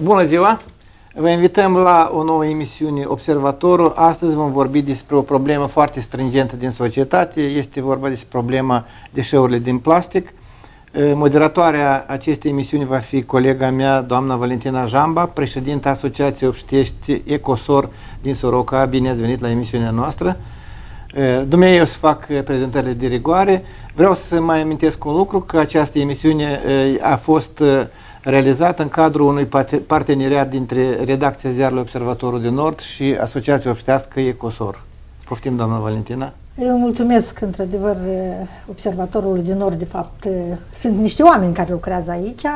Bună ziua! Vă invităm la o nouă emisiune Observatorul. Astăzi vom vorbi despre o problemă foarte stringentă din societate. Este vorba despre problema deșeurilor din plastic. Moderatoarea acestei emisiuni va fi colega mea, doamna Valentina Jamba, președinta Asociației Obștești Ecosor din Soroca. Bine ați venit la emisiunea noastră. Dumnezeu eu să fac prezentările de rigoare. Vreau să mai amintesc un lucru, că această emisiune a fost realizată în cadrul unui parteneriat dintre redacția ziarului Observatorul de Nord și Asociația Obștească Ecosor. Poftim, doamna Valentina. Eu mulțumesc, într-adevăr, Observatorul de Nord. De fapt, sunt niște oameni care lucrează aici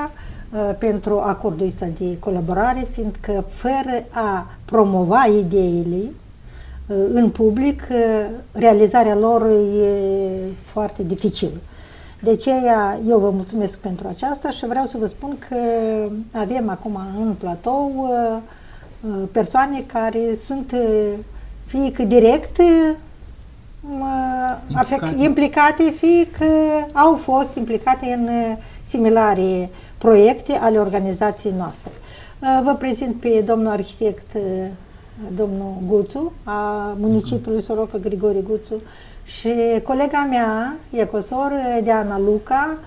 pentru acordul ăsta de colaborare, fiindcă fără a promova ideile în public, realizarea lor e foarte dificilă. De aceea eu vă mulțumesc pentru aceasta și vreau să vă spun că avem acum în platou persoane care sunt fie că direct implicate, fie că au fost implicate în similare proiecte ale organizației noastre. Vă prezint pe domnul arhitect, domnul Guțu, a municipiului Soroca, Grigore Guțu, și colega mea, Ecosor, Diana Luca,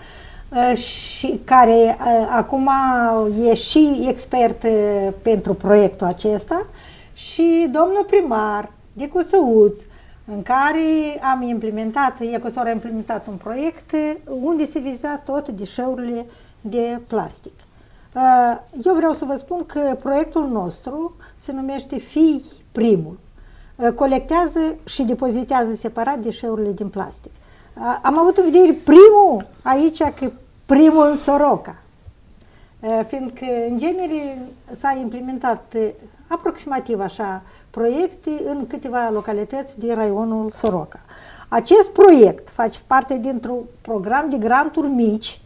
și care acum e și expert pentru proiectul acesta, și domnul primar de Cosăuț, în care am implementat, Ecosor a implementat un proiect unde se viza tot deșeurile de plastic. Eu vreau să vă spun că proiectul nostru se numește Fii Primul. Colectează și depozitează separat deșeurile din plastic. Am avut în vedere primul aici, că primul în Soroca, fiindcă în genere s-a implementat aproximativ așa proiecte în câteva localități din raionul Soroca. Acest proiect face parte dintr-un program de granturi mici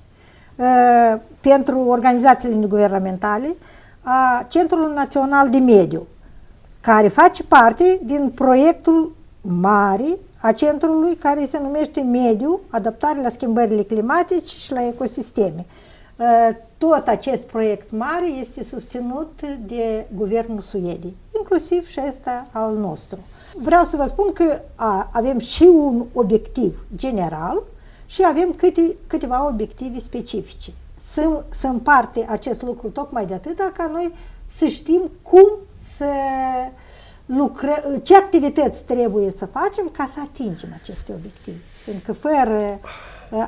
pentru organizațiile neguvernamentale a Centrului Național de Mediu, care face parte din proiectul mare a centrului care se numește Mediu, adaptare la schimbările climatice și la ecosisteme. Tot acest proiect mare este susținut de guvernul Suediei, inclusiv și ăsta al nostru. Vreau să vă spun că avem și un obiectiv general și avem câteva obiective specifice. Să împarte acest lucru tocmai de atâta ca noi să știm cum să lucrăm, ce activități trebuie să facem ca să atingem aceste obiective. Pentru că fără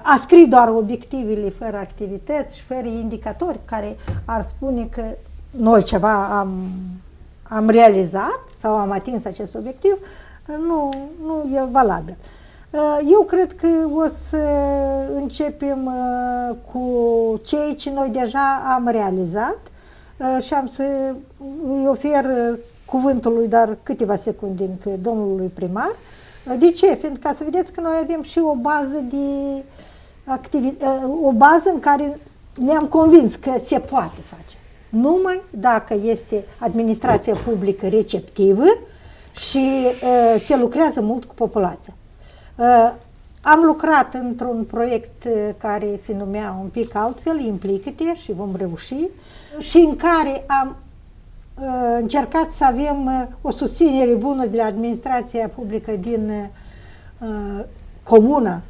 a scrie doar obiectivele, fără activități și fără indicatori care ar spune că noi ceva am realizat sau am atins acest obiectiv, nu e valabil. Eu cred că o să începem cu cei ce noi deja am realizat și am să îi ofer cuvântul lui doar câteva secunde încă domnului primar. De ce? Fiindcă ca să vedeți că noi avem și o bază de o bază în care ne-am convins că se poate face. Numai dacă este administrația publică receptivă și se lucrează mult cu populația. Am lucrat într-un proiect care se numea un pic altfel, Implică-te, și vom reuși, și în care am încercat să avem o susținere bună de la administrația publică din comuna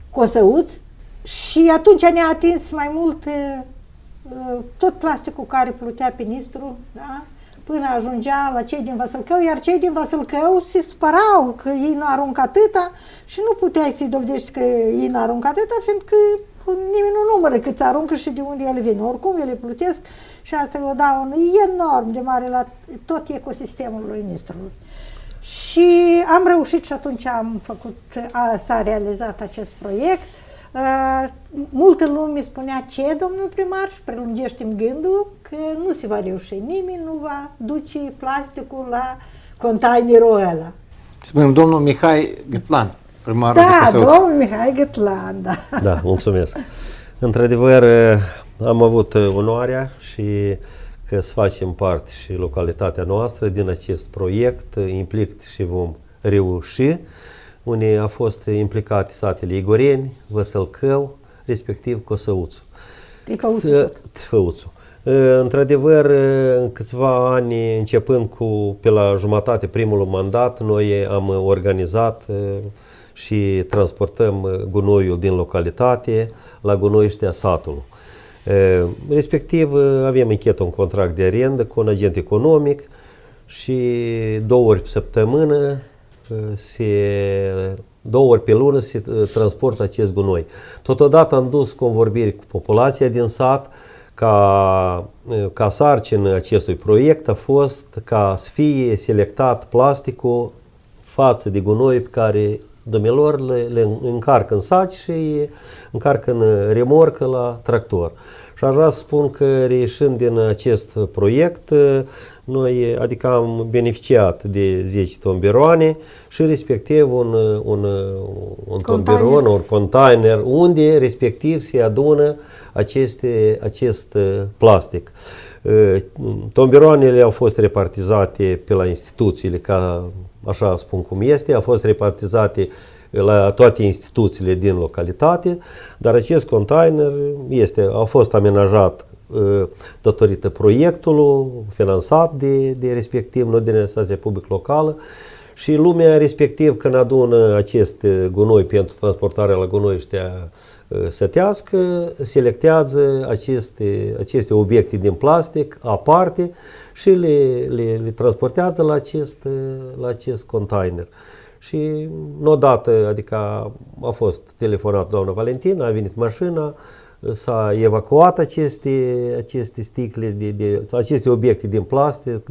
Cosăuț, și atunci ne-a atins mai mult tot plasticul care plutea pe Nistru, da? Până ajungea la cei din Vasilcău, iar cei din Vasilcău se supărau că ei nu aruncă atâta și nu puteai să-i dovedești că ei nu aruncă atâta, fiindcă nimeni nu numără cât aruncă și de unde ele vin. Oricum ele plutesc și asta o dau enorm de mare la tot ecosistemul lui Nistrului. Și am reușit și atunci s-a realizat acest proiect. Multă lume spunea: ce, domnul primar, și prelungește-mi gândul că nu se va reuși, nimeni nu va duce plasticul la containerul ăla. Spunem domnul Mihai Gătlan, primarul de Cosăuț. Da, domnul Mihai Gătlan, da. Da, mulțumesc. Într-adevăr, am avut onoarea și că să facem parte și localitatea noastră din acest proiect, implic și vom reuși, unde a fost implicat satele Igoreni, Văsălcău, respectiv Cosăuțul. Trifăuțul. Într-adevăr, în câțiva ani, începând cu pe la jumătate primul mandat, noi am organizat și transportăm gunoiul din localitate la gunoiștea satului. Respectiv, avem încheiat un contract de arendă cu un agent economic și 2 ori pe săptămână, 2 ori pe lună se transportă acest gunoi. Totodată am dus convorbiri cu populația din sat, ca sarcină acestui proiect a fost ca să fie selectat plasticul față de gunoi pe care domnilor le încarcă în saci și încarcă în remorcă la tractor. Și aș vrea să spun că reieșind din acest proiect, noi adică am beneficiat de 10 tomberoane și respectiv un tomberon, un container unde respectiv se adună acest plastic. Tomberoanele au fost repartizate pe la instituțiile, ca așa spun cum este, au fost repartizate la toate instituțiile din localitate, dar acest container a fost amenajat datorită proiectului finanțat de respectiv, nu din administrația publică locală, și lumea respectiv când adună acest gunoi pentru transportarea la gunoiștea sătească, selectează aceste obiecte din plastic aparte și le transportează la acest container. Și odată, adică a fost telefonat doamna Valentina, a venit mașina, s-a evacuat aceste sticle, aceste obiecte din plastic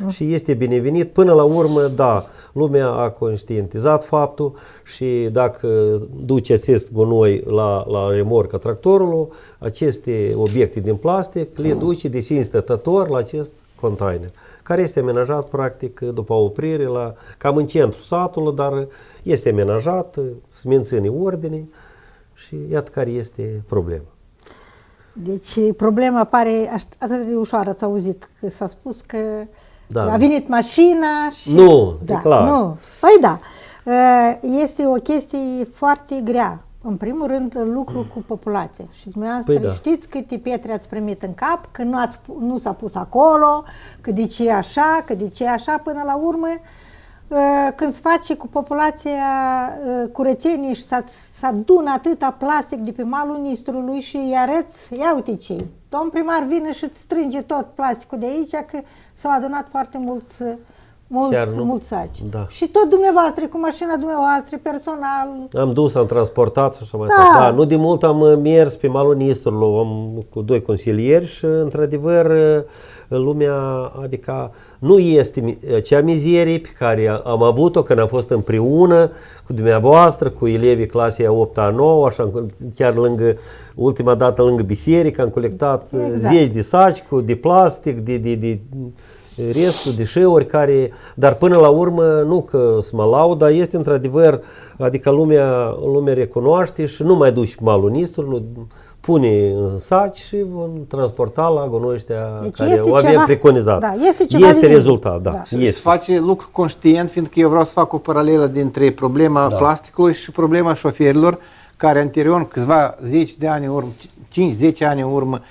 și este binevenit. Până la urmă, da, lumea a conștientizat faptul și dacă duce acest gunoi la remorca tractorului, aceste obiecte din plastic le duce de sine stătător la acest container, care este amenajat practic după oprire cam în centrul satului, dar este amenajat, se menține ordine și iată care este problema. Deci problema pare atât de ușoară, ați auzit că s-a spus că a venit mașina și... Nu, e clar. Nu. Păi da, este o chestie foarte grea. În primul rând, lucru cu populația. Și dumneavoastră știți câte pietre ați primit în cap, că nu s-a pus acolo, că de ce e așa, că de ce e așa, până la urmă, când se face cu populația curățenie și să adună atâta plastic de pe malul Nistrului și îi arăți, ia uite ce, domn primar vine și îți strânge tot plasticul de aici, că s-au adunat foarte mulți saci. Da. Și tot dumneavoastră, cu mașina dumneavoastră, personal. Am dus, am transportat și așa mai departe. Da, nu de mult am mers pe malul Nistrului, cu 2 consilieri și, într-adevăr, lumea, adică nu este cea mizerie pe care am avut-o când am fost împreună cu dumneavoastră, cu elevii clasei a 8-a, 9, așa, chiar ultima dată lângă biserică, am colectat zeci de saci de plastic, de restul deșeuri dar până la urmă, nu că să mă laud, dar este într-adevăr, adică lumea recunoaște și nu mai duci malul Nistrului, pune în saci și vom transporta la gunoiștea care o avem preconizat. Da, este rezultat, da. Se face lucru conștient, fiindcă eu vreau să fac o paralelă dintre problema plasticului și problema șoferilor, care anterior, câțiva 10 de ani în urmă, 5-10 ani în urmă,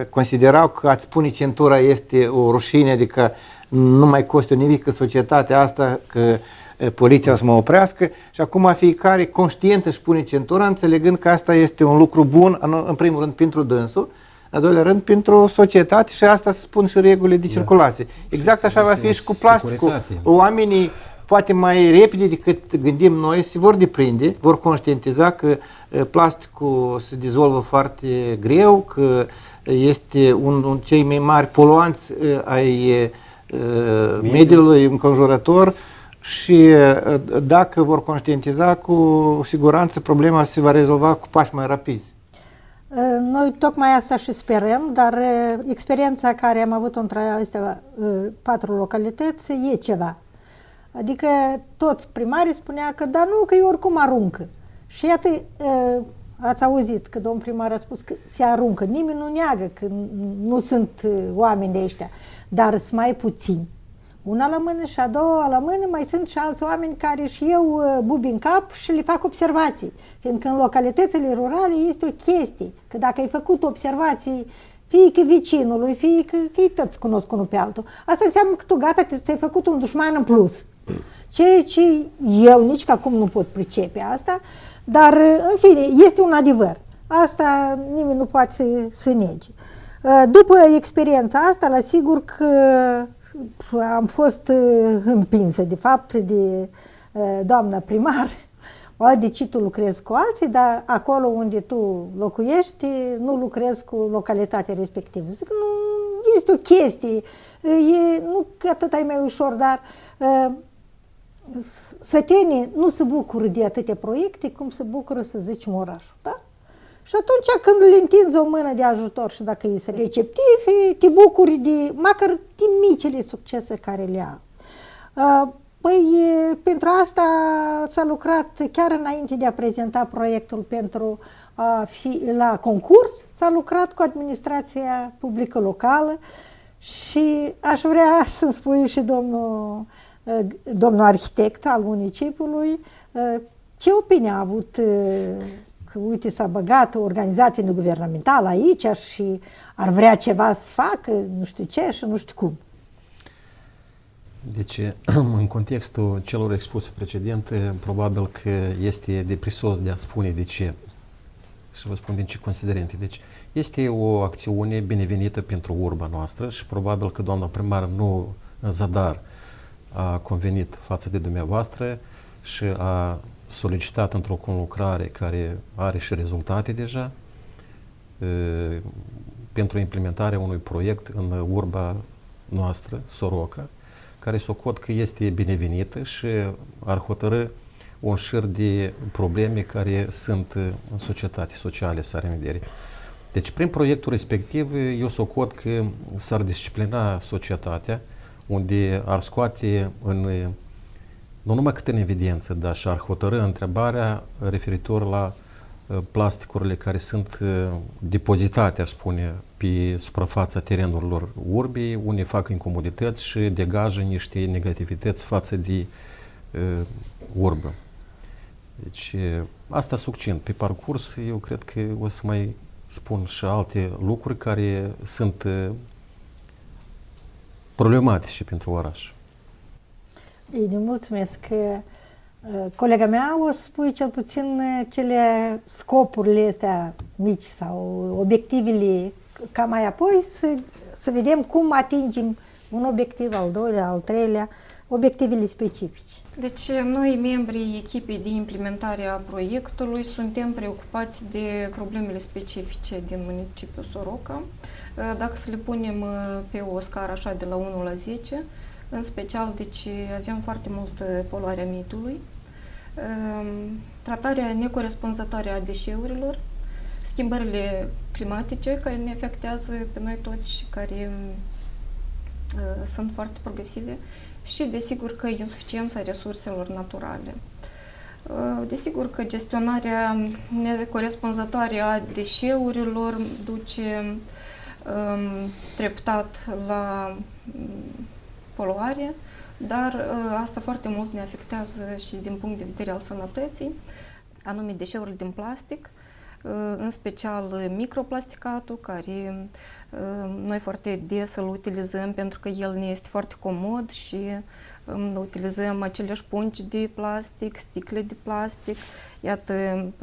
considerau că a-ți pune centura este o rușine, adică nu mai costă nimic că societatea asta, că poliția o să mă oprească, și acum fiecare conștient își pune centura, înțelegând că asta este un lucru bun, în primul rând pentru dânsul, în al doilea rând pentru societate, și asta spun și regulile de circulație. Exact așa va fi și cu plasticul. Oamenii poate mai repede decât gândim noi se vor deprinde, vor conștientiza că plasticul se dizolvă foarte greu, că este unul cei mai mari poluanți ai mediului înconjurător și dacă vor conștientiza, cu siguranță problema se va rezolva cu pași mai rapizi. Noi tocmai asta și sperăm, dar experiența care am avut-o între astea 4 localități e ceva. Adică toți primarii spunea că da, nu, că ei oricum aruncă. Și iată, ați auzit că domnul primar a spus că se aruncă. Nimeni nu neagă că nu sunt oameni de ăștia, dar sunt mai puțini. Una la mână și a doua la mână, mai sunt și alți oameni care își iau bubi în cap și le fac observații. Fiindcă în localitățile rurale este o chestie, că dacă ai făcut observații fie că vecinului, fie că îi toți cunosc unul pe altul. Asta înseamnă că tu gata, ți-ai făcut un dușman în plus. Ceea ce eu nici că acum nu pot pricepe asta, dar în fine, este un adevăr. Asta nimeni nu poate să nege. După experiența asta, la sigur că am fost împinsă, de fapt, de doamna primar. De ce tu lucrezi cu alții, dar acolo unde tu locuiești, nu lucrezi cu localitatea respectivă. Zic, nu, este o chestie, nu că atât ai mai ușor, dar sătenii nu se bucură de atâtea proiecte cum se bucură, să zicem, orașul, da? Și atunci când le întinzi o mână de ajutor și dacă ești receptiv, te bucuri de, măcar de micile succese care le au. Păi, pentru asta s-a lucrat chiar înainte de a prezenta proiectul pentru a fi la concurs, s-a lucrat cu administrația publică locală și aș vrea să-mi spui și domnul arhitect al municipiului ce opinie a avut că, uite, s-a băgat o organizație neguvernamentală aici și ar vrea ceva să facă, nu știu ce și nu știu cum. Deci, în contextul celor expuse precedente, probabil că este deprisos de a spune de ce. Și vă spun din ce considerente. Deci, este o acțiune binevenită pentru urba noastră și probabil că doamna primar nu în zadar a convenit față de dumneavoastră și a solicitat într-o conlucrare care are și rezultate deja pentru implementarea unui proiect în urba noastră, Soroca, care socot că este binevenită și ar hotărâ un șir de probleme care sunt în societate, sociale, să are în vedere. Deci, prin proiectul respectiv, eu socot că s-ar disciplina societatea, unde ar scoate nu numai cât în evidență, dar și ar hotărâ întrebarea referitor la plasticurile care sunt depozitate, aș spune, pe suprafața terenurilor urbii, unde fac incomodități și degajă niște negativități față de urbă. Deci, asta succint. Pe parcurs, eu cred că o să mai spun și alte lucruri care sunt problematice pentru oraș. Bine, mulțumesc. Colega mea o spui cel puțin cele scopurile astea mici sau obiectivele, ca mai apoi să vedem cum atingem un obiectiv, al doilea, al treilea, obiectivele specifice. Deci noi, membrii echipei de implementare a proiectului, suntem preocupați de problemele specifice din municipiul Soroca. Dacă să le punem pe o scară așa de la 1 la 10, în special, deci avem foarte multă poluare a mediului, tratarea necorespunzătoare a deșeurilor, schimbările climatice care ne afectează pe noi toți și care sunt foarte progresive și, desigur, că insuficiența resurselor naturale. Desigur că gestionarea necorespunzătoare a deșeurilor duce treptat la poluare, dar asta foarte mult ne afectează și din punct de vedere al sănătății, anume deșeurile din plastic, în special microplasticatul, care noi foarte des îl utilizăm pentru că el ne este foarte comod și utilizăm aceleași pungi de plastic, sticle de plastic. Iată,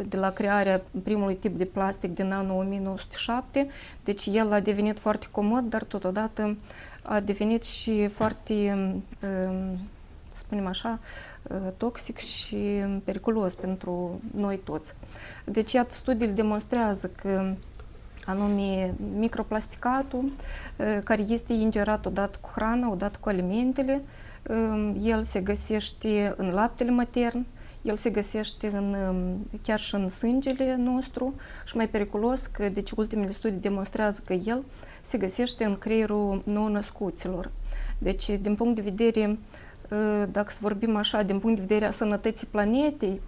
de la crearea primului tip de plastic din anul 1907, deci el a devenit foarte comod, dar totodată a devenit și foarte, să spunem așa, toxic și periculos pentru noi toți. Deci, iată, studiile demonstrează că anume microplasticatul, care este ingerat odată cu hrana, odată cu alimentele, el se găsește în laptele matern, el se găsește chiar și în sângele nostru și mai periculos că, deci, ultimele studii demonstrează că el se găsește în creierul nou-născuților. Deci, din punct de vedere, dacă să vorbim așa, din punct de vedere a sănătății planetei,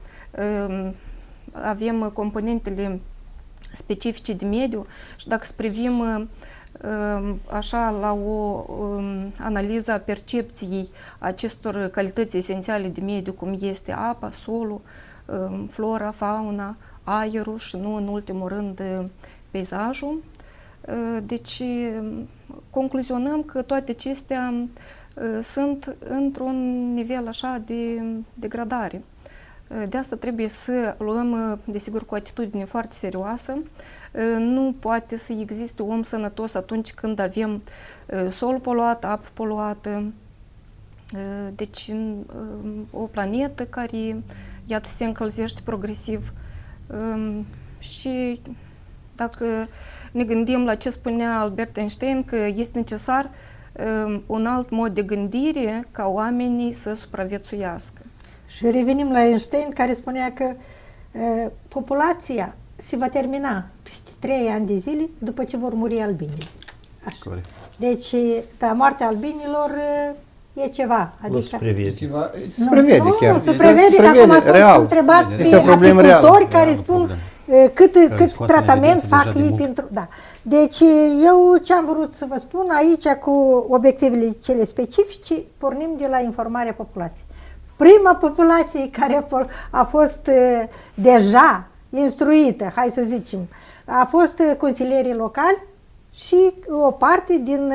avem componentele specifice de mediu și dacă să privim așa la o analiză a percepției acestor calități esențiale de mediu, cum este apa, solul, flora, fauna, aerul și nu în ultimul rând peisajul, Deci, concluzionăm că toate acestea sunt într-un nivel așa de degradare. De asta trebuie să luăm, desigur, cu o atitudine foarte serioasă. Nu poate să existe om sănătos atunci când avem sol poluat, apă poluată. Deci, o planetă care, iată, se încălzește progresiv. Și dacă ne gândim la ce spunea Albert Einstein, că este necesar un alt mod de gândire ca oamenii să supraviețuiască. Și revenim la Einstein, care spunea că populația se va termina peste 3 ani de zile după ce vor muri albinii. Așa. Corect. Deci, da, moartea albinilor e ceva. Nu se prevede. Se prevede chiar. Nu, se prevede, că acum sunt real. întrebați Este o pe problemă apicultori reală. care spun cât scoase în tratament evidență fac deja de ei mult. pentru... Da. Deci eu ce am vrut să vă spun aici cu obiectivele cele specifice, pornim de la informarea populației. Prima populație care a fost deja instruită, hai să zicem, a fost consilierii locali și o parte din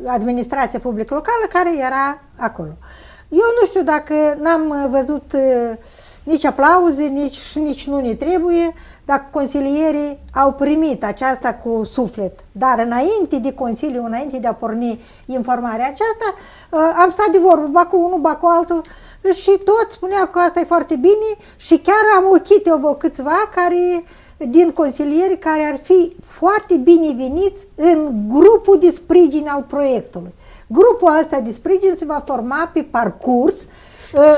administrația publică locală care era acolo. Eu nu știu dacă n-am văzut nici aplauze, nici nu ne trebuie, dacă consilierii au primit aceasta cu suflet. Dar înainte de consiliu, înainte de a porni informarea aceasta, am stat de vorbă, ba cu unul, ba cu altul, și toți spuneau că asta e foarte bine și chiar am ochit eu câțiva care, din consilieri care ar fi foarte bineveniți în grupul de sprijin al proiectului. Grupul ăsta de sprijin se va forma pe parcurs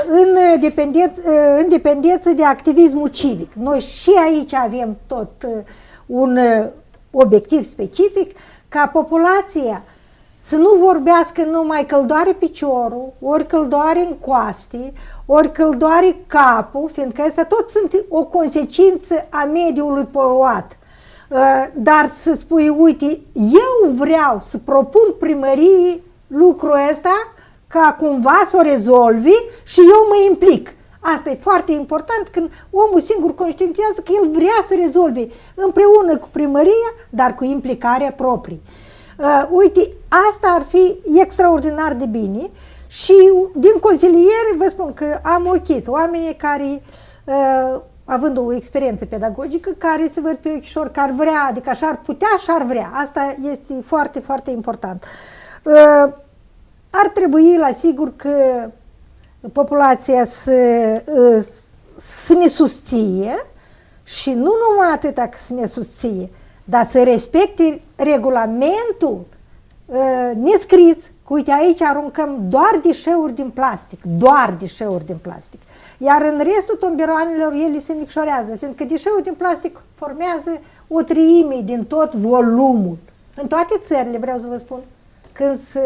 în dependență de activismul civic. Noi și aici avem tot un obiectiv specific ca populația să nu vorbească numai că îl doare piciorul, ori că îl doare în coaste, ori că îl doare capul, fiindcă astea tot sunt o consecință a mediului poluat. Dar să spui, uite, eu vreau să propun primăriei lucrul ăsta ca cumva să o rezolvi și eu mă implic. Asta e foarte important când omul singur conștientizează că el vrea să rezolve împreună cu primăria, dar cu implicarea proprie. Uite, asta ar fi extraordinar de bine și din consilieri vă spun că am ochit oamenii care, având o experiență pedagogică, care se văd pe ochișor, care vrea, adică așa ar putea și ar vrea. Asta este foarte, foarte important. Ar trebui, la sigur, că populația să ne susție și nu numai atâta că să ne susție, dar să respecte regulamentul nescris. Uite, aici aruncăm doar deșeuri din plastic, doar deșeuri din plastic. Iar în restul tomberoanelor ele se micșorează, fiindcă deșeul din plastic formează o treime din tot volumul. În toate țările, vreau să vă spun, când se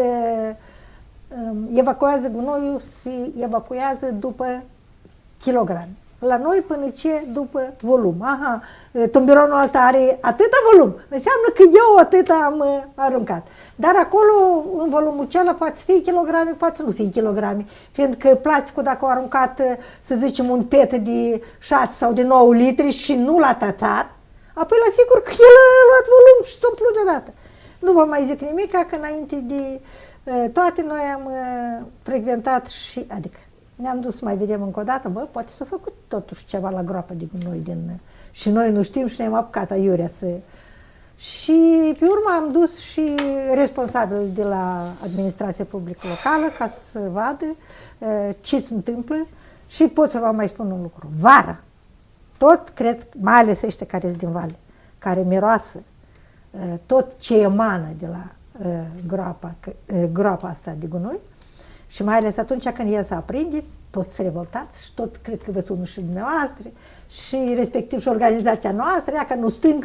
evacuează gunoiul, se evacuează după kilograme. La noi până ce după volum. Aha, tomberonul ăsta are atâta volum, înseamnă că eu atâta am aruncat. Dar acolo, în volumul acela, poate fi kilograme, poate nu fi kilograme. Fiindcă plasticul, dacă au aruncat, să zicem, un pet de 6 sau de 9 litri și nu l-a tățat, apoi la sigur că el a luat volum și s-a umplut deodată. Nu vă mai zic nimic, că înainte de toate noi am frecventat și, adică, ne-am dus să mai vedem încă o dată, bă, poate s-a făcut totuși ceva la groapă de gunoi și noi nu știm și ne-am apucat aiurea să... Și pe urmă am dus și responsabil de la administrația publică locală ca să vadă ce se întâmplă și pot să vă mai spun un lucru. Vara, tot cred, mai ales ăștia care sunt din vale, care miroasă tot ce emană de la groapa asta de gunoi, și mai ales atunci când el s-a aprinde, toți se revoltați și tot cred că vă sună și dumneavoastră și respectiv și organizația noastră, ea că nu stâng.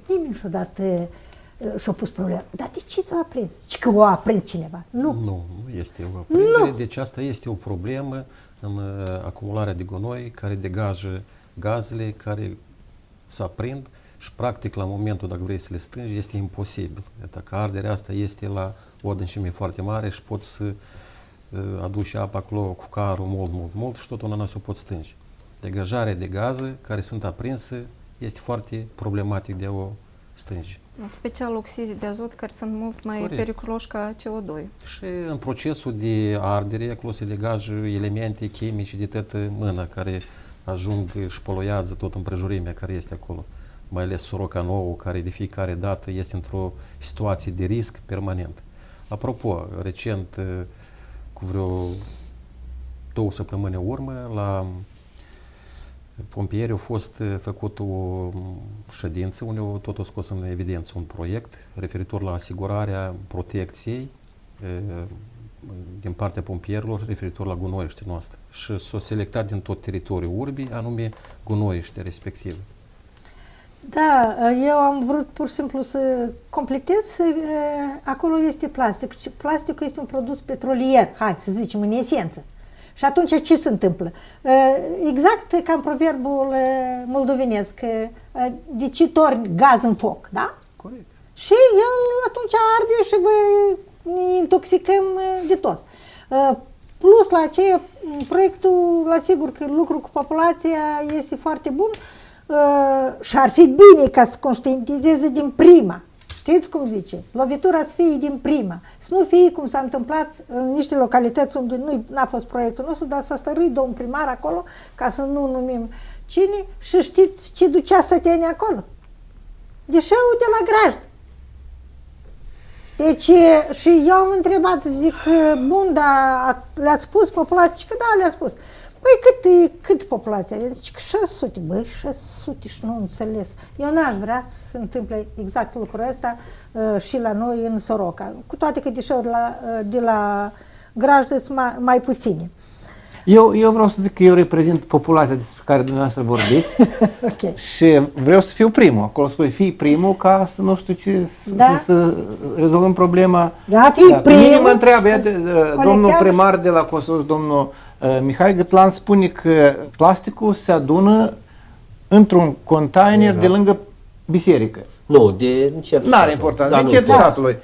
Nimeni și-a dat și-a pus problema. Dar de ce s-a aprins? Și că o a aprins cineva? Nu. Nu este o aprindere, deci asta este o problemă în acumularea de gunoi care degajă gazele care se aprind și practic la momentul, dacă vrei să le stângi, este imposibil. Dacă arderea asta este la o adâncime foarte mare și poți să aduci apa acolo cu carul mult și tot una nu se pot stânge. Degajarea de gaze care sunt aprinse este foarte problematic de a o stângi. În special oxizii de azot, care sunt mult mai Corect. periculoși ca CO2. Și în procesul de ardere, acolo se legajă elemente chimice de toată mâna, care ajung și poluează tot împrejurimea care este acolo. Mai ales Soroca Nouă, care de fiecare dată este într-o situație de risc permanent. Apropo, recent, cu vreo 2 săptămâni în urmă, la pompieri a fost făcut o ședință unde au tot scos în evidență un proiect referitor la asigurarea protecției din partea pompierilor referitor la gunoiește noastre. Și s-au selectat din tot teritoriul urbii, anume gunoiește respectiv. Da, eu am vrut pur și simplu să completez, acolo este plastic. Plasticul este un produs petrolier, hai să zicem, în esență. Și atunci ce se întâmplă? Exact ca în proverbul moldovenesc, de ce torni gaz în foc, da? Corect. Și el atunci arde și ne intoxicăm de tot. Plus la aceea, proiectul, la sigur că lucrul cu populația este foarte bun și ar fi bine ca să conștientizeze din prima. Știți cum zice? Lovitura să fie din prima. Să nu fie cum s-a întâmplat în niște localități unde nu a fost proiectul nostru, dar s-a stăruit domn primar acolo, ca să nu numim cine, și știți ce ducea sătenii acolo? Deșeul de la grajd. Deci, și eu am întrebat, zic, bun, dar le-ați spus populației? Că da, le-a spus. Păi cât populația? Deci 600, băi, 600 și nu înțeles. Eu n-aș vrea să se întâmple exact lucrul ăsta și la noi în Soroca. Cu toate că deșeurile de la grajdă sunt mai puține. Eu vreau să zic că eu reprezint populația despre care dumneavoastră vorbiți Ok. și vreau să fiu primul. Acolo spui, fii primul ca să nu știu ce, Da. să rezolvăm problema. Da, fii primul. Mine mă întreabă, iată, domnul Colectează. primar de la Kosov, domnul Mihai Gătlan, spune că plasticul se adună într-un container de lângă biserică. Nu, de încetul N-are satului. importanță, Da, de nu, încetul da. satului.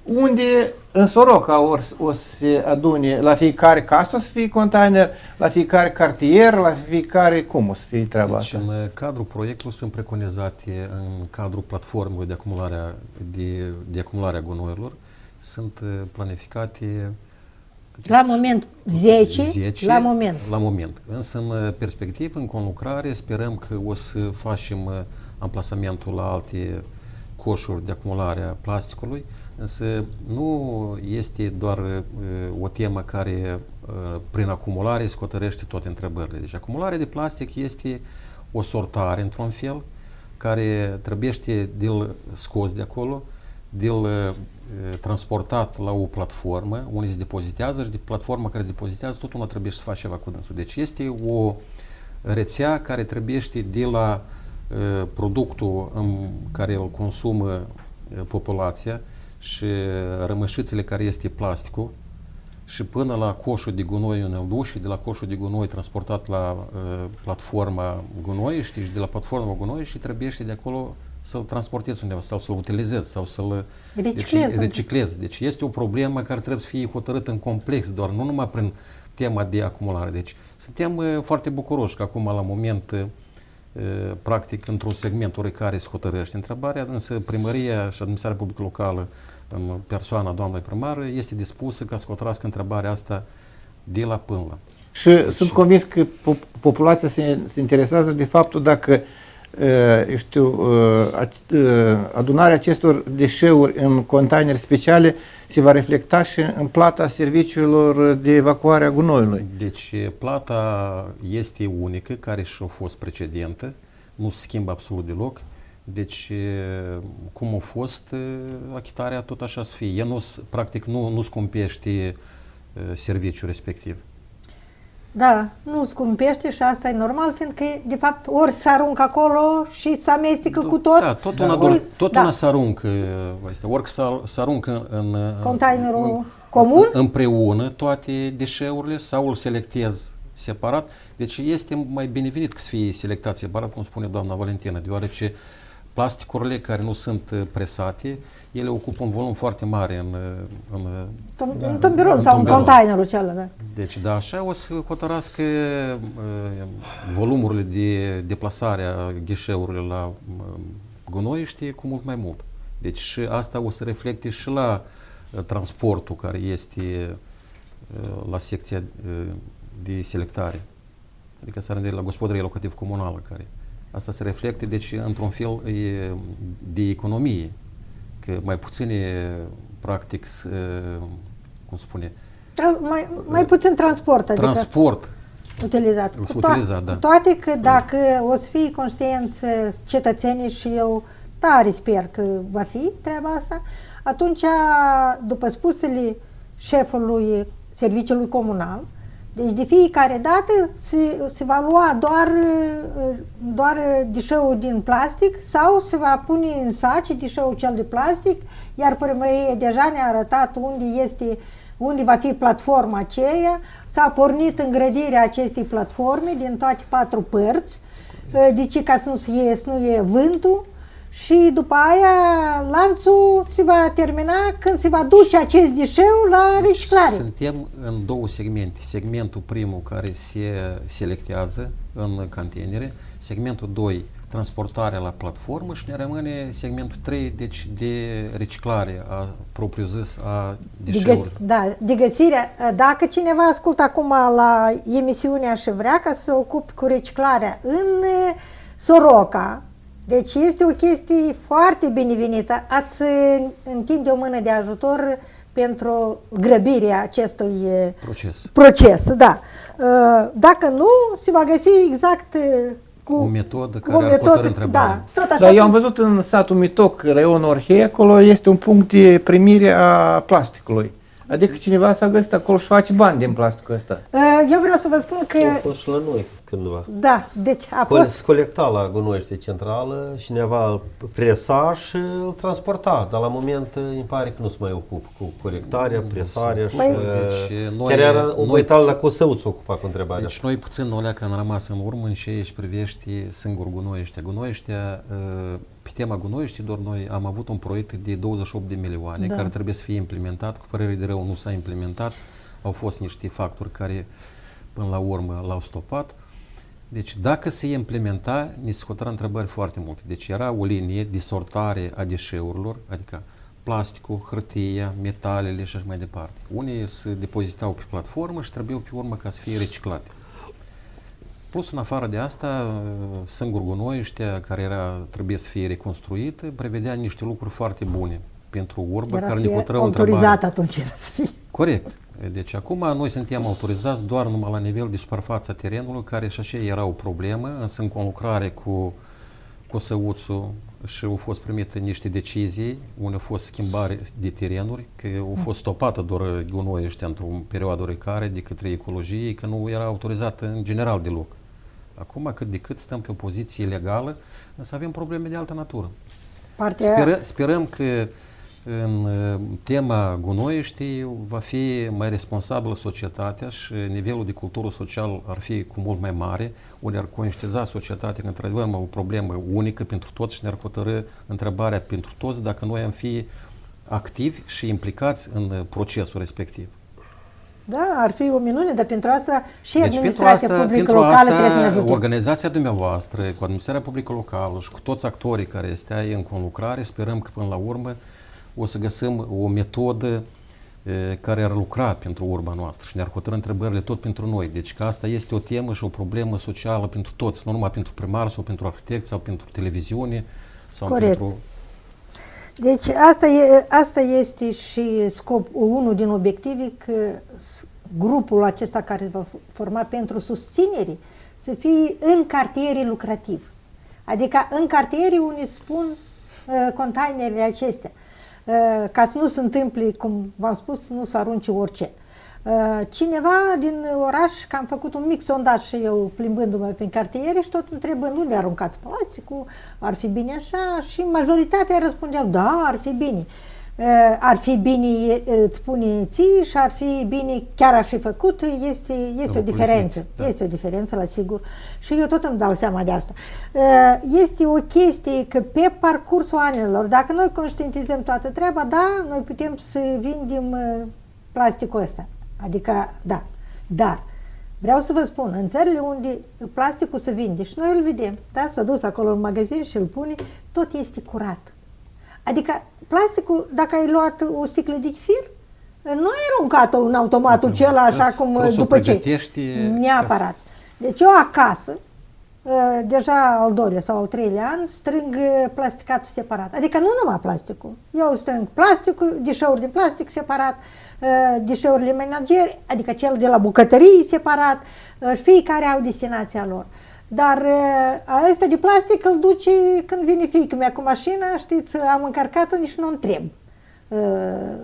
Unde în Soroca o să se adune, la fiecare casă o să fie container, la fiecare cartier, la fiecare, cum o să fie treaba Deci, asta? în cadrul proiectului sunt preconizate, în cadrul platformului de acumulare a gunoiurilor, sunt planificate La moment 10, la moment. La moment. Însă, în perspectivă, în conlucrare, sperăm că o să facem amplasamentul la alte coșuri de acumulare a plasticului, însă nu este doar o temă care, prin acumulare, se hotărăște toate întrebările. Deci, acumularea de plastic este o sortare, într-un fel, care trebuiește de-l scos de acolo, de-l transportat la o platformă unde se depozitează și de platforma care se depozitează tot una trebuie să faci ceva cu dânsul. Deci este o rețea care trebuiește de la productul în care îl consumă populația și rămășițele care este plasticul și până la coșul de gunoi în el duci și de la coșul de gunoi transportat la platforma gunoiești și de la platforma gunoiești trebuiește de acolo să-l transportezi undeva sau să-l utilizezi sau să-l reciclezi. Deci este o problemă care trebuie să fie hotărâtă în complex, doar nu numai prin tema de acumulare. Deci suntem foarte bucuroși că acum la moment practic într-un segment oricare se hotărăște întrebarea, însă primăria și administrația publică locală în persoana doamnei primar este dispusă ca să hotărască întrebarea asta de la până la. Și sunt convins că populația se interesează de faptul dacă adunarea acestor deșeuri în containere speciale se va reflecta și în plata serviciilor de evacuare a gunoiului. Deci plata este unică, care și-a fost precedentă, nu se schimbă absolut deloc. Deci, cum a fost, achitarea tot așa să fie. Ea practic nu scumpește serviciul respectiv. Da, nu scumpește și asta e normal, fiindcă, de fapt, ori se aruncă acolo și se amestecă cu tot. Da, tot una se aruncă, ori se aruncă în containerul comun, împreună toate deșeurile sau îl selectez separat. Deci este mai binevenit că să fie selectat separat, cum spune doamna Valentina, deoarece plasticurile care nu sunt presate, ele ocupă un volum foarte mare în tomberon sau în containerul celălalt. Da. Deci, da, așa o să hotărască volumurile de deplasare a ghișeurilor la gunoiește cu mult mai mult. Deci și asta o să reflecte și la transportul care este la secția de selectare. Adică s-ar la gospodărie locativ comunală care. Asta se reflecte, deci, într-un fel de economie. Că mai puține, practic, cum spune? Mai puțin transport. Adică Transport. Utilizat. Da. Cu toate că dacă o să fie conștienți cetățenii și eu tare sper că va fi treaba asta, atunci, după spusele șefului serviciului comunal, deci de fiecare dată se va lua doar deșeul din plastic sau se va pune în saci deșeul cel de plastic, iar primăria deja ne-a arătat unde va fi platforma aceea, s-a pornit îngrădirea acestei platforme din toate 4 părți, deci ca să nu e vântul, și după aia lanțul se va termina când se va duce acest deșeu la reciclare. Suntem în 2 segmente. Segmentul primul care se selectează în containere, segmentul 2 transportarea la platformă și ne rămâne segmentul 3, deci de reciclare a propriu-zis a deșeurilor. De găsirea. Dacă cineva ascultă acum la emisiunea și vrea ca să se ocupe cu reciclarea în Soroca, deci este o chestie foarte binevenită. Ați întinde o mână de ajutor pentru grăbirea acestui proces. Da. Dacă nu, se va găsi exact cu o metodă care ar hotărî întrebarea. Da, tot așa. Dar eu am văzut în satul Mitoc, raionul Orhei, acolo este un punct de primire a plasticului. Adică cineva s-a găsit acolo și face bani din plasticul ăsta. Eu vreau să vă spun că... A fost și la noi cândva. Da, deci a fost... Se colecta la gunoiește centrală, cineva îl presa și îl transporta, dar la moment îmi pare că nu se mai ocupă cu colectarea, presarea și... Chiar era un băietal la Cosăuț se ocupa cu întrebarea. Deci noi puțin o leacă am rămas în urmă în ceea ce privește singur gunoieștea. Gunoieștea, pe tema gunoieștilor, noi am avut un proiect de 28 de milioane care trebuie să fie implementat, cu părere de rău nu s-a implementat, au fost niște factori care până la urmă l-au stopat. Deci dacă se implementa, ni se hotără întrebări foarte multe. Deci era o linie de sortare a deșeurilor, adică plasticul, hârtia, metalele și așa mai departe. Unii se depozitau pe platformă și trebuiau pe urmă ca să fie reciclate. Plus, în afară de asta, singur gunoieștea, care trebuie să fie reconstruită, prevedea niște lucruri foarte bune pentru urbă, care ne hotărău întrebarea. Autorizat atunci era să fie. Corect. Deci acum noi suntem autorizați doar numai la nivel de suprafața terenului, care și așa era o problemă, însă în conlucrare cu Cosăuțul și au fost primite niște decizii, unde au fost schimbare de terenuri, că au fost stopată doar gunoii ăștia într-o perioadă oarecare de către ecologie, că nu era autorizată în general deloc. Acum cât de cât stăm pe o poziție legală, însă avem probleme de altă natură. Sperăm că în tema gunoieștii va fi mai responsabilă societatea și nivelul de cultură social ar fi cu mult mai mare, unde ar conștientiza societatea că într-adevăr o problemă unică pentru toți și ne-ar hotărâ întrebarea pentru toți dacă noi am fi activi și implicați în procesul respectiv. Da, ar fi o minune, dar pentru asta și administrația publică locală trebuie să ne ajute. Organizația dumneavoastră, cu administrația publică locală și cu toți actorii care este în conlucrare, sperăm că până la urmă o să găsim o metodă care ar lucra pentru urba noastră și ne-ar hotărâ întrebările tot pentru noi. Deci că asta este o temă și o problemă socială pentru toți, nu numai pentru primar sau pentru arhitect sau pentru televiziune sau pentru... Deci asta este și unul din obiective, că grupul acesta care se va forma pentru susținere să fie în cartiere lucrativ. Adică în cartiere unde spun containerele acestea. Ca să nu se întâmple, cum v-am spus, să nu se arunce orice. Cineva din oraș, că am făcut un mic sondaj și eu plimbându-mă prin cartiere și tot întrebând unde aruncați plasticul, ar fi bine așa, și majoritatea răspundeau, da, ar fi bine. Ar fi bine, îți spune ție, și ar fi bine, chiar aș fi făcut, este o diferență. Da. Este o diferență, la sigur. Și eu tot îmi dau seama de asta. Este o chestie că pe parcursul anilor, dacă noi conștientizăm toată treaba, da, noi putem să vindem plasticul ăsta. Adică, da. Dar Vreau să vă spun, în țările unde plasticul se vinde și noi îl vedem, da? S-a dus acolo în magazin și îl pune, tot este curat. Adică plasticul, dacă ai luat o sticlă de chifir, nu ai aruncat-o în automatul cel așa cum după ce. Neapărat. Deci eu acasă, deja al doilea sau al treilea an, strâng plasticatul separat. Adică nu numai plasticul. Eu strâng plasticul, deșeuri din plastic separat, deșeurile menagere, adică cel de la bucătărie separat, fiecare au destinația lor. Dar ăsta de plastic îl duce când vine fiica mea cu mașina, știți, am încărcat-o, nici nu întreb.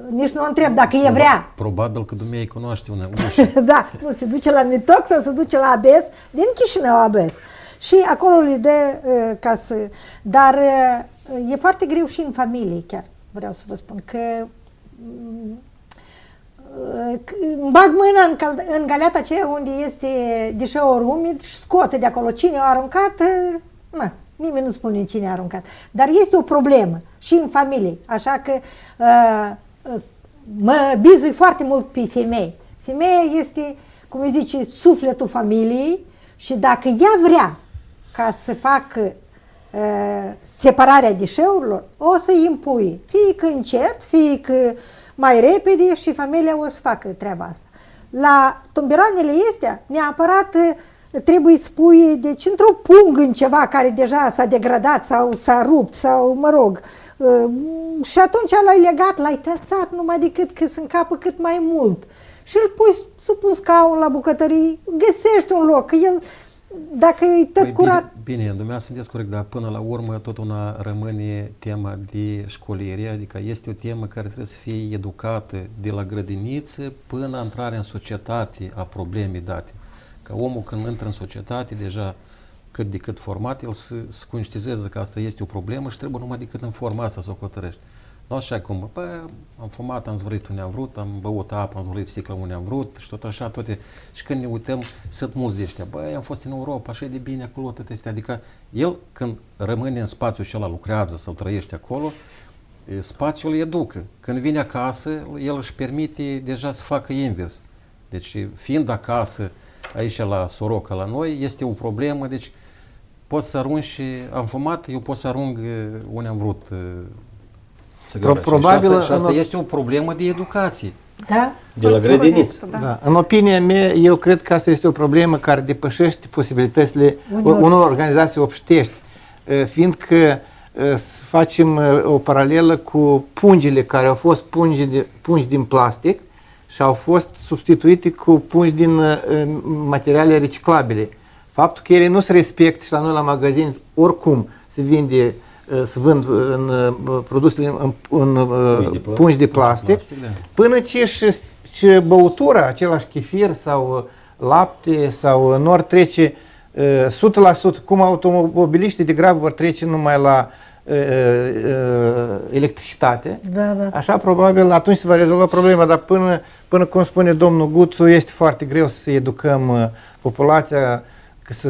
Nici nu întreb dacă e vrea. Probabil că dumnei cunoaște una ușă. Da, nu, se duce la Mitoc sau se duce la Abes, din Chișinău Abes. Și acolo îi dă ca să... Dar e foarte greu și în familie chiar, vreau să vă spun, că îmi bag mâna în galeata aceea unde este deșeuri umid și scoate de acolo cine a aruncat, nimeni nu spune cine a aruncat. Dar este o problemă și în familie, așa că mă bizui foarte mult pe femei. Femeia este, cum îi zice, sufletul familiei și dacă ea vrea ca să facă separarea deșeurilor, o să îi impui, fie că încet, fie că mai repede și familia o să facă treaba asta. La tomberoanele astea, neapărat trebuie să pui, deci într-o pungă în ceva care deja s-a degradat sau s-a rupt sau, mă rog, și atunci l-ai legat, l-ai tățat numai decât că se încapă cât mai mult. Și îl pui sub un scaun la bucătărie, găsești un loc, că el, dacă e tot curat... Bine, dumneavoastră sunteți corect, dar până la urmă tot una rămâne tema de școlire, adică este o temă care trebuie să fie educată de la grădiniță până intrarea în societate a problemei date. Ca omul când intră în societate, deja cât de cât format, el să conștientizeze că asta este o problemă și trebuie numai decât în forma asta să o hotărăști. Nu așa cum, am fumat, am zvărit unde am vrut, am băut apă, am zvărit sticla unde am vrut și tot așa, toate. Și când ne uităm, sunt mulți de ăștia, am fost în Europa, așa e de bine acolo, toate astea. Adică el, când rămâne în spațiul acela, lucrează sau trăiește acolo, spațiul îl educă. Când vine acasă, el își permite deja să facă invers. Deci, fiind acasă, aici la Soroca, la noi, este o problemă, deci poți să arunci, am fumat, eu pot să arunc unde am vrut Probabil și asta este o problemă de educație. Da? De la grădiniță. Da. În opinia mea, eu cred că asta este o problemă care depășește posibilitățile unor organizații obștești, fiindcă facem o paralelă cu pungile care au fost pungi din plastic și au fost substituite cu pungi din materiale reciclabile. Faptul că ele nu se respectă și la noi la magazin oricum se vinde, se vând în produsele în pungi de plastic, până ce și băutura, același chefir sau lapte sau nor trece 100%, cum automobiliștii degrabă vor trece numai la electricitate, așa probabil atunci se va rezolva problema, dar până cum spune domnul Guțu, este foarte greu să educăm populația să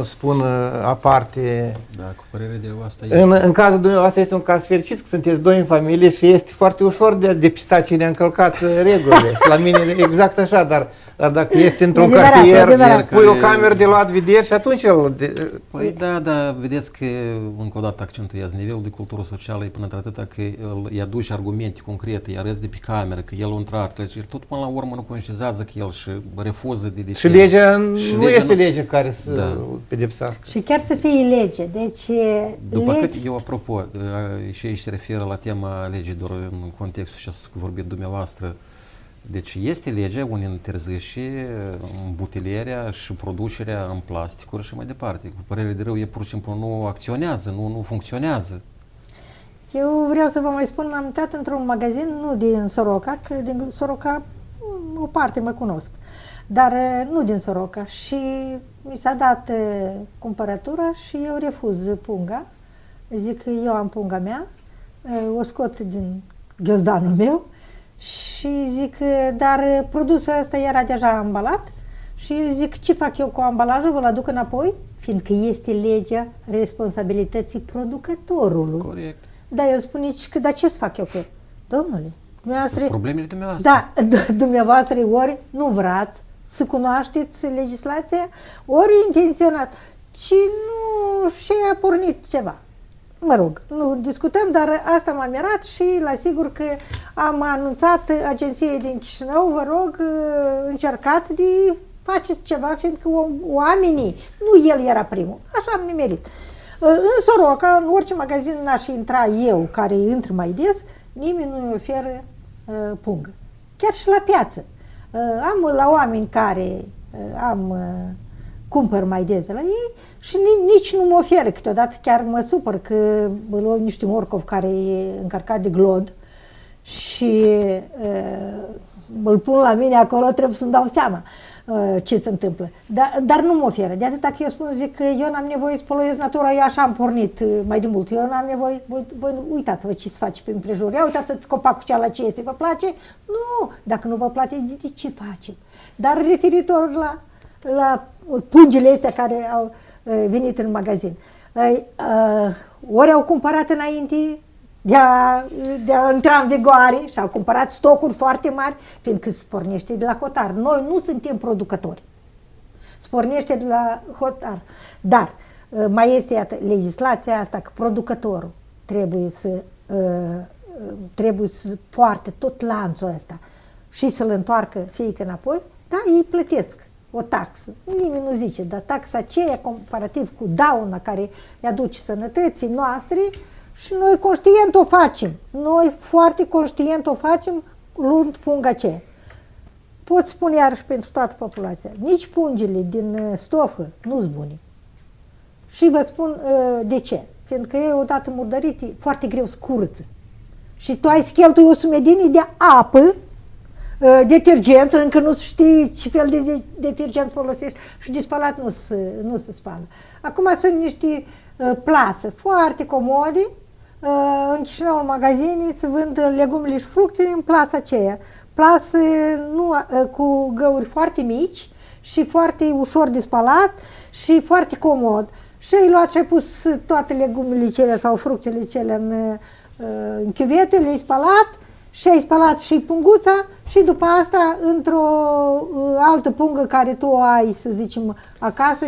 spun aparte. Da, cu părere de asta este. În cazul dumneavoastră este un caz fericit, că sunteți doi în familie și este foarte ușor de depistat cine a încălcat regulile. Și la mine exact așa, dar dacă este într-un cartier, pui o cameră de luat vederi și atunci Păi da, vedeți că încă o dată accentuez, nivelul de cultură socială e până într-atâta că îi aduce argumente concrete, îi arăți de pe cameră, că el a intrat, și tot până la urmă nu conștientizează că el și refuză de și legea nu este legea care să pedepsească. Și chiar să fie lege. Deci, după cât eu, apropo, și aici se referă la tema legilor în contextul și să vorbim dumneavoastră, deci este legea unde interzice îmbutelierea și producerea în plasticuri și mai departe. Cu părere de rău, e pur și simplu nu acționează, nu funcționează. Eu vreau să vă mai spun, am intrat într-un magazin, nu din Soroca, că din Soroca o parte mă cunosc, dar nu din Soroca și mi s-a dat cumpărătura și eu refuz punga. Zic că eu am punga mea, o scot din ghiozdanul meu și zic, dar produsul ăsta era deja ambalat și eu zic, ce fac eu cu ambalajul, vă-l aduc înapoi? Fiindcă este legea responsabilității producătorului. Corect. Da, eu spun, dar ce să fac eu cu el? Domnule, sunt problemele dumneavoastră. Da, dumneavoastră ori nu vrați să cunoașteți legislația, ori intenționat. Și nu și-a pornit ceva. Mă rog, nu discutăm, dar asta m-a mirat și la sigur că am anunțat agenției din Chișinău, vă rog, încercați de faceți ceva, fiindcă oamenii, nu el era primul, așa am nimerit. În Soroca, în orice magazin n-aș intra eu, care intru mai des, nimeni nu-mi oferă pungă. Chiar și la piață. Am la oameni care cumpăr mai des de la ei și nici nu mă oferă. Câteodată chiar mă supăr că mă luau niște morcov care e încărcat de glod și îl pun la mine acolo, trebuie să-mi dau seama ce se întâmplă. Dar nu mă oferă. De atâta că eu spun, zic că eu n-am nevoie să poluez natura, eu așa am pornit mai de mult. Eu n-am nevoie, voi uitați-vă ce se face prin prejur. Ia uitați copacul cealaltă ce este, vă place? Nu! Dacă nu vă place, de ce facem? Dar referitor la pungile astea care au venit în magazin. Ori au cumpărat înainte de a intra în vigoare și au cumpărat stocuri foarte mari, fiindcă se pornește de la hotar. Noi nu suntem producători. Se pornește de la hotar. Dar mai este, iată, legislația asta că producătorul trebuie să poarte tot lanțul ăsta și să-l întoarcă fiică înapoi, da, ei plătesc o taxă. Nimeni nu zice, dar taxa aceea comparativ cu dauna care îi aduce sănătății noastre și noi conștient o facem. Noi foarte conștient o facem luând punga aceea. Pot spune iarăși pentru toată populația, nici pungile din stofă nu sunt bune. Și vă spun de ce. Fiindcă e odată murdărit, e foarte greu să curăță. Și tu ai să cheltui o sumedenie de apă, detergent, încă nu știi ce fel de detergent folosești și de spălat nu se spală. Acum sunt niște plase foarte comode, în Chișinău, în magazine, se vând legumele și fructele în plasa aceea. Plase cu găuri foarte mici și foarte ușor de spălat și foarte comod. Și ai luat și ai pus toate legumele cele sau fructele cele în chiuvete, le-ai spălat și ai spălat și punguța și după asta într-o altă pungă care tu o ai, să zicem, acasă,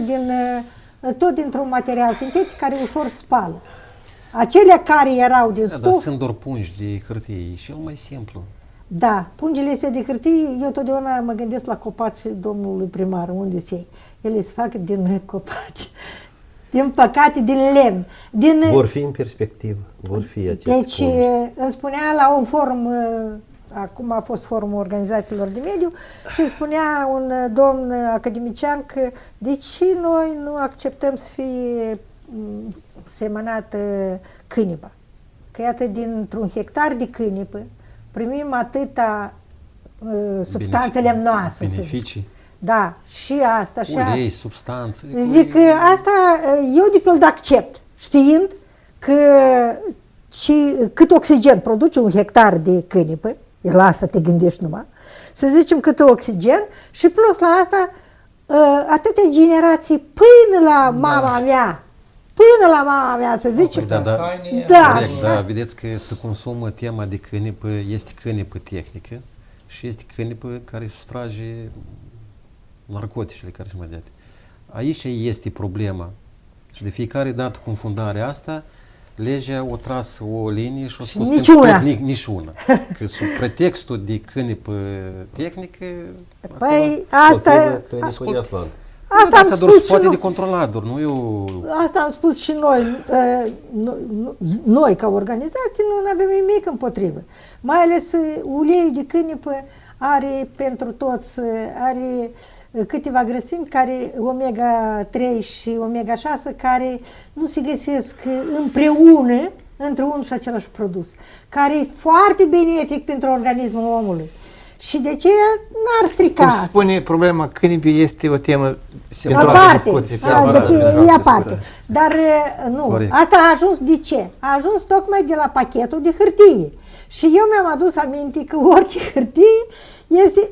tot dintr-un material sintetic care ușor spală. Acelea care erau din stof... Dar sunt doar pungi de hârtie, e cel mai simplu. Da, pungile astea de hârtie, eu totdeauna mă gândesc la copaci domnului primar, unde se iei. Ele se fac din copaci, din păcate, din lemn. Vor fi în perspectivă, vor fi aceste Deci, pungi. îmi spunea la un forum, acum a fost forumul organizațiilor de mediu, și îmi spunea un domn academician că de ce noi nu acceptăm să fie semănată câinipa. Că iată, dintr-un hectar de câinipă primim atâta substanțe lemnoase. Beneficii. Da, și asta. Ulei, substanțe. Zic că asta eu de pildă accept, știind că cât oxigen produce un hectar de câinipă, la asta te gândești numai, să zicem cât oxigen și plus la asta atâtea generații până la mama mea, să zicem. Da, corect, da, vedeți că se consumă tema de câinipă, este câinipă tehnică și este câinipă care sustrage narcoticele care și mai departe. Aici este problema și de fiecare dată confundarea asta, legea o tras o linie și a spus niciuna. Că sub pretextul de câinipă tehnică... Păi asta... Asta am spus și poate de controlat, doar nu eu... Asta am spus și noi. Noi, ca organizație, nu avem nimic împotrivă. Mai ales uleiul de câinipă are pentru toți, are câteva grăsimi care omega-3 și omega-6 care nu se găsesc împreună într-un și același produs, care e foarte benefic pentru organismul omului. Și de ce n-ar strica Cum asta? spune, problema câinipii este o temă aparte. Dar nu, corect. Asta a ajuns de ce? A ajuns tocmai de la pachetul de hârtie. Și eu mi-am adus aminte că orice hârtie este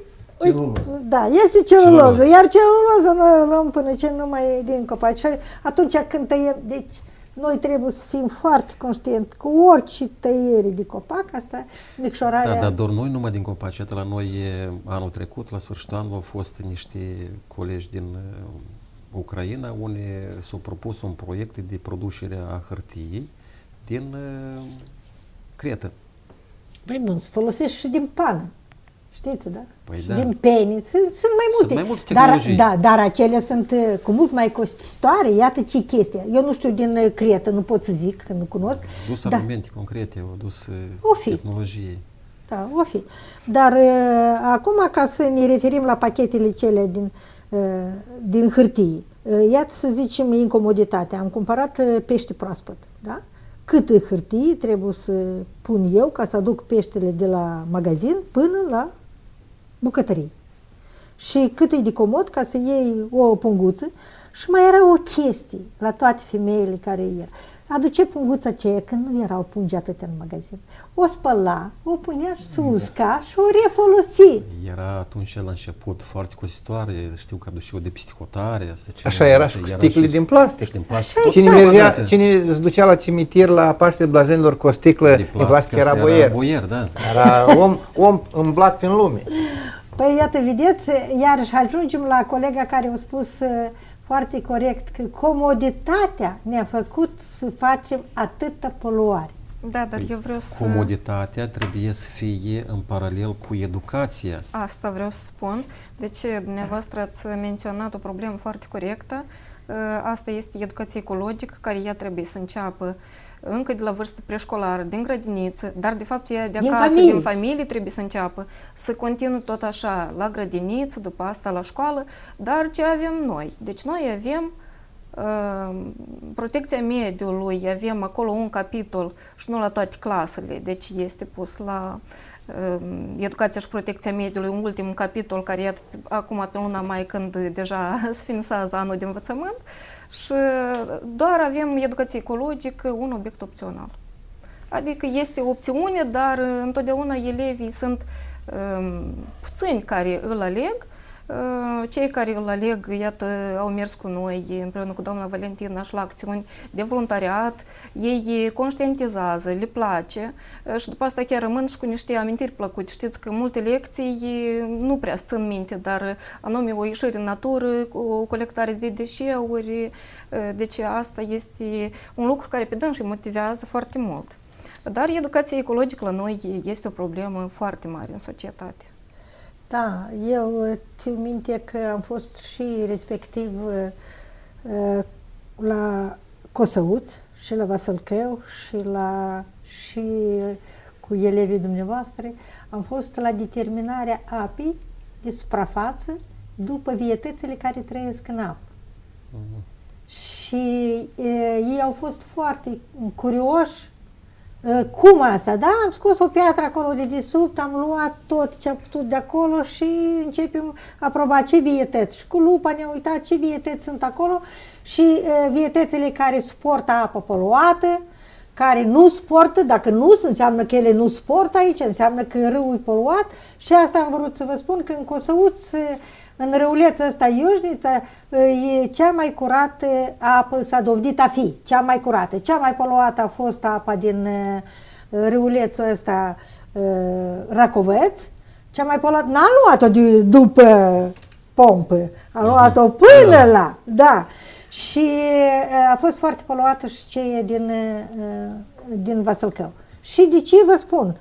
este celuloză. Iar celuloză noi o luăm până ce nu mai e din copaci. Și atunci când tăiem, deci Noi trebuie să fim foarte conștienți cu orice tăiere de copac, asta micșorarea... Da, dar doar noi numai din copaci. Iată, la noi anul trecut, la sfârșitul anului, au fost niște colegi din Ucraina, unde s-au propus un proiect de producere a hârtiei din cretă. Păi bun, se folosește și din pană. Știți, da? Păi și da. din pene. Sunt mai multe. Sunt mai multe tehnologii. Dar acelea sunt cu mult mai costisitoare. Iată ce chestie. Eu nu știu din Cretă, nu pot să zic, că nu cunosc. Dus Da. argumente concrete, au dus O fi. tehnologie. Da, o fi. Dar acum, ca să ne referim la pachetele cele din hârtie, iată să zicem incomoditatea. Am cumpărat pește proaspăt, da? Câtă hârtie trebuie să pun eu ca să aduc peștele de la magazin până la bucătărie. Și cât e de comod ca să iei o punguță. Și mai era o chestie la toate femeile care erau. Aduce punguța aceea când nu erau pungi atâtea în magazin. O spăla, o punea și se usca și o refolosi. Era atunci la început foarte costisitoare, știu că aduceau de pistihotare. Așa era și cu sticle din plastic. Și din plastic. Așa tot Cine, felul mergea, de- cine îți ducea la cimitir la Paștele Blajenilor cu o sticlă din plastic era asta boier. boier, da. Era om îmblat prin lume. Păi iată, vedeți, iarăși ajungem la colega care a spus foarte corect că comoditatea ne-a făcut să facem atâta poluare. Da, dar eu vreau să... Comoditatea trebuie să fie în paralel cu educația. Asta vreau să spun. Deci, dumneavoastră ați menționat o problemă foarte corectă. Asta este educația ecologică, care ea trebuie să înceapă încă de la vârstă preșcolară, din grădiniță, dar de fapt ea de Din acasă, familie. din familie trebuie să înceapă, să continue tot așa la grădiniță, după asta la școală, dar ce avem noi? Deci noi avem protecția mediului, avem acolo un capitol și nu la toate clasele, deci este pus la educația și protecția mediului, un ultim capitol care e acum pe luna mai când deja sfințează anul de învățământ și doar avem educație ecologică, un obiect opțional. Adică este o opțiune, dar întotdeauna elevii sunt puțini care îl aleg. Cei care îl aleg, iată, au mers cu noi împreună cu doamna Valentina și la acțiuni de voluntariat, ei conștientizează, le place și după asta chiar rămân și cu niște amintiri plăcute. Știți că multe lecții nu prea țin minte, dar anume o ieșire în natură, o colectare de deșeuri, deci asta este un lucru care pe dânsii motivează foarte mult. Dar educația ecologică la noi este o problemă foarte mare în societate. Da, eu țin minte că am fost și respectiv la Cosăuț și la Vasălcău și cu elevii dumneavoastră. Am fost la determinarea apei de suprafață după vietățile care trăiesc în apă. Și ei au fost foarte curioși. Cum asta? Da, am scos o piatră acolo de desubt, am luat tot ce a putut de acolo și începem a proba ce vietăți. Și cu lupa ne-am uitat ce vietăți sunt acolo și vietățile care suportă apă poluată, care nu suportă, dacă nu înseamnă că ele nu suportă aici, înseamnă că râul e poluat și asta am vrut să vă spun că în Cosăuț, în râulețul ăsta Iușnița, e cea mai curată apă, s-a dovedit a fi cea mai curată. Cea mai poluată a fost apa din râulețul ăsta Racovăț. Cea mai poluată, n-am luat-o după pompă, am luat-o până la, da. Și a fost foarte poluată și cea din Vasălcău. Și de ce vă spun?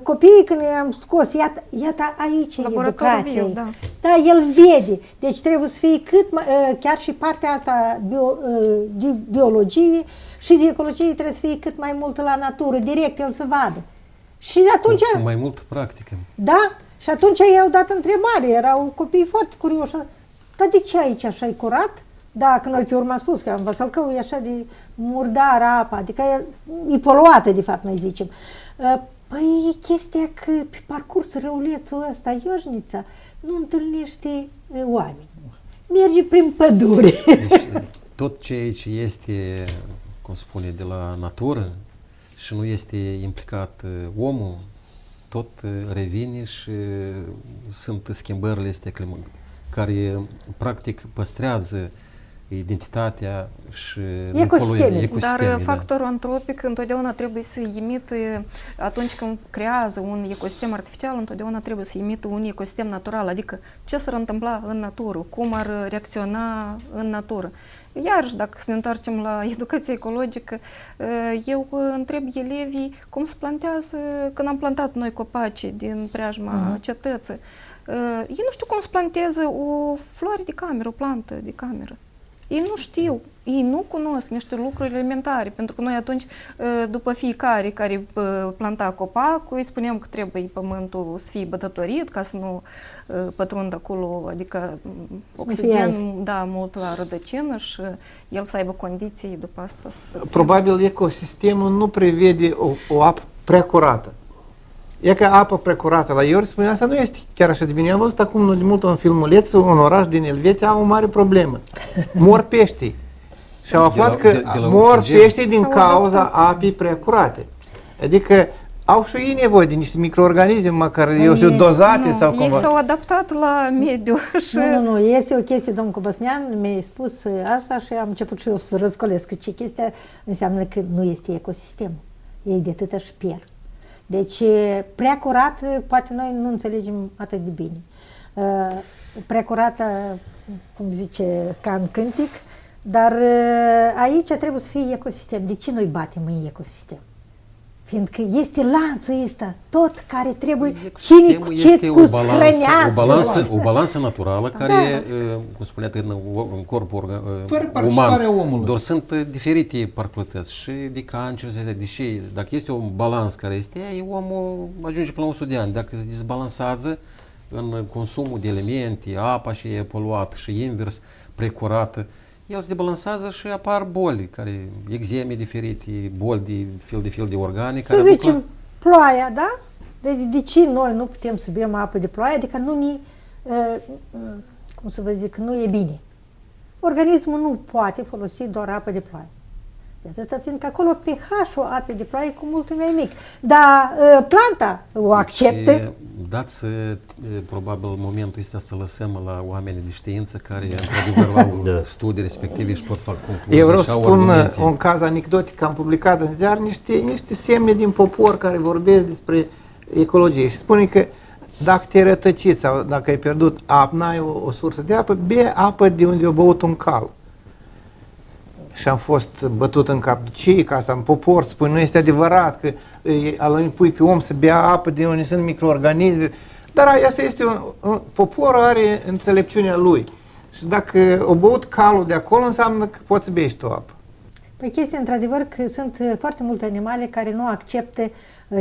Copiii când i-am scos, iată aici e educația. Viu, da. Da, el vede. Deci trebuie să fie cât mai, chiar și partea asta de biologie și de ecologie trebuie să fie cât mai mult la natură, direct el să vadă. Și atunci... Cu mai mult practică. Da, și atunci i-au dat întrebare, erau copii foarte curioși. Dar de ce aici așa e curat? Da, că noi pe urmă am spus că în Vasălcău e așa de murdară apa, adică e poluată, de fapt, noi zicem. Păi e chestia că pe parcurs râulețul ăsta, Iojnița, nu întâlnește oameni. Merge prin pădure. Deci, tot ceea ce este, cum spune, de la natură și nu este implicat omul, tot revine și sunt schimbările astea care practic păstrează identitatea și Ecosistemele. Dar da. factorul antropic întotdeauna trebuie să imite, atunci când creează un ecosistem artificial, întotdeauna trebuie să imite un ecosistem natural, adică ce s-ar întâmpla în natură, cum ar reacționa în natură. Iarăși, dacă să ne întoarcem la educația ecologică, eu întreb elevii cum se plantează, când am plantat noi copaci din preajma cetății, ei nu știu cum se plantează o floare de cameră, o plantă de cameră. Ei nu știu, ei nu cunosc niște lucruri elementare, pentru că noi atunci, după fiecare care planta copacul, îi spuneam că trebuie pământul să fie bătătorit ca să nu pătrundă acolo, adică oxigen, da, mult la rădăcină și el să aibă condiții după asta să... Probabil ecosistemul nu prevede o apă prea curată. E că apă precurată la Iori, spunea, asta nu este chiar așa de bine. Eu am văzut acum de mult un filmuleț, un oraș din Elveția au o mare problemă. Mor peștii. Și au aflat că mor peștii din cauza apei prea curate. Adică au și ei nevoie de niște microorganisme, măcar, eu știu, dozate sau cumva. Ei s-au adaptat la mediu și... Nu, este o chestie, domnul Cobăsnean mi-a spus asta și am început și eu să răscolesc că ce chestia înseamnă că nu este ecosistem. E de atâta și pierd. Deci, prea curat, poate noi nu înțelegem atât de bine. Prea curată, cum zice, ca în cântic, dar aici trebuie să fie ecosistem. De ce noi batem în ecosistem? Fiindcă este lanțul ăsta, tot care trebuie, cine cu ce cu hrănească. O balansă naturală care, cum spunea, în corpul uman, doar sunt diferite parclătăți și de cancer, deși dacă este un balans care este, omul ajunge până la 100 de ani. Dacă se dezbalansează în consumul de elemente, apa și e poluată și invers, precurată, el se debalansează și apar boli, care exeme diferite, boli de fel de organe. Să zicem, ploaia, da? Deci de ce noi nu putem să bem apă de ploaie? Adică nu ni, cum să vă zic, nu e bine. Organismul nu poate folosi doar apă de ploaie. De atâta fiindcă acolo pH-ul apei de ploaie e cu mult mai mic. Dar planta o acceptă. Și dați probabil momentul ăsta să lăsăm la oamenii de știință care într-adevăr au studii respective și pot fac concluzii. Eu vreau să spun un caz anecdotic, am publicat în ziar niște semne din popor care vorbesc despre ecologie și spune că dacă te-ai rătăcit sau dacă ai pierdut apă, n-ai o sursă de apă, bea apă de unde a băut un cal. Și am fost bătut în cap. De ce? Că asta în popor spune, nu este adevărat că îl pui pe om să bea apă de unde sunt microorganisme. Dar asta este poporul are înțelepciunea lui. Și dacă o băut calul de acolo, înseamnă că poți să bei și tu apă. Păi chestia, într-adevăr, că sunt foarte multe animale care nu acceptă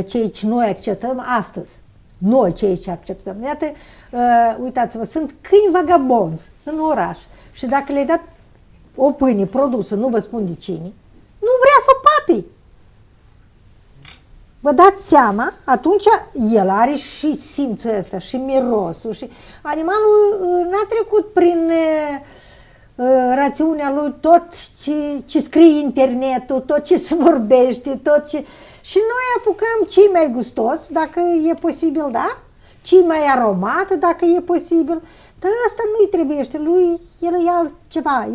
ceea ce noi acceptăm astăzi. Noi ceea ce acceptăm. Iată, uitați-vă, sunt câini vagabonzi în oraș și dacă le-ai dat o pâine produsă, nu vă spun de cine, nu vrea să o papi. Vă dați seama, atunci el are și simțul ăsta, și mirosul, și animalul n-a trecut prin rațiunea lui tot ce scrie internetul, tot ce se vorbește, tot ce... Și noi apucăm ce mai gustos, dacă e posibil, da? Ce mai aromat, dacă e posibil. Dar asta nu-i trebuiește, lui el e altceva,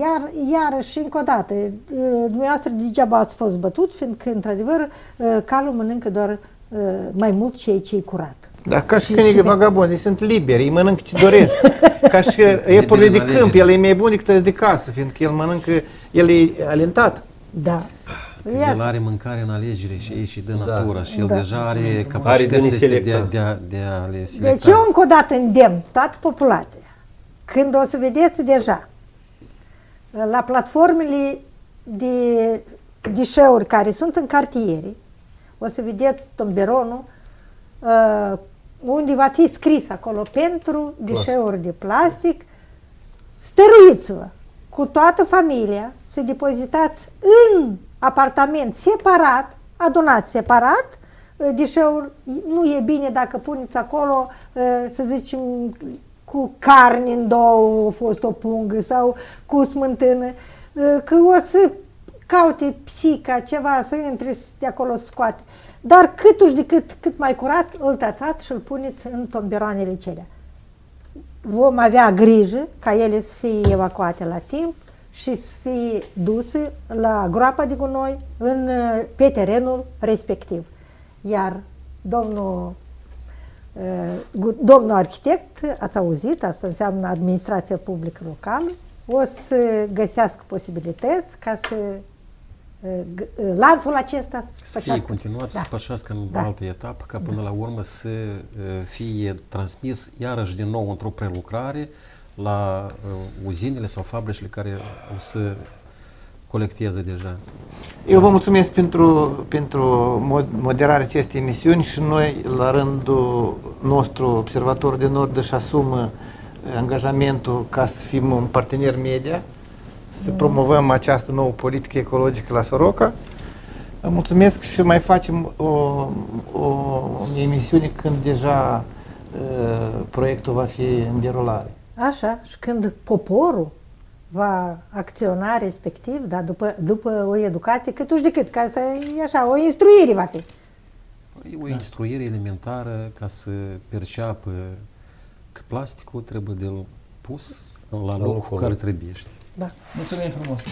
iar și încă o dată, dumneavoastră degeaba ați fost bătut, fiindcă, într-adevăr, calul mănâncă doar mai mult ceea ce e curat. Dar ca și câinii vagabonzi, sunt liberi, îi mănâncă ce doresc. Ca și iepurile de câmp, el e mai bun decât de casă, fiindcă el mănâncă, el e alentat. Da. El are mâncare în alegere și ei și de natură și el deja are capacitățile de a le selecta. Deci eu încă o dată îndemn toată populația. Când o să vedeți deja la platformele de deșeuri care sunt în cartiere, o să vedeți tomberonul unde va fi scris acolo pentru deșeuri de plastic, stăruiți-vă cu toată familia să depozitați în apartament separat, adunați separat, deșeuri, nu e bine dacă puneți acolo, să zicem, cu carne în două, a fost o pungă, sau cu smântână, că o să caute psica, ceva, să intre de acolo să scoate. Dar câtuși de cât mai curat, îl tățați și îl puneți în tomberoanele celea. Vom avea grijă ca ele să fie evacuate la timp și să fie duse la groapa de gunoi pe terenul respectiv. Iar domnul arhitect, ați auzit, asta înseamnă administrația publică locală, o să găsească posibilități ca să lanțul acesta să fie continuat, să se pășească în altă etapă, ca până la urmă să fie transmis iarăși din nou într-o prelucrare la uzinele sau fabricile care o să colecteze deja. Eu vă mulțumesc pentru moderarea acestei emisiuni și noi, la rândul nostru, Observatorul de Nord își asumă angajamentul ca să fim un partener media, să promovăm această nouă politică ecologică la Soroca. Vă mulțumesc și mai facem o emisiune când deja proiectul va fi în derulare. Așa, și când poporul va acționa respectiv, da, după o educație cât de cât, ca să așa, o instruire va fi. O instruire elementară ca să perceapă că plasticul trebuie de pus la locul care trebuie. Da. Mulțumim frumos!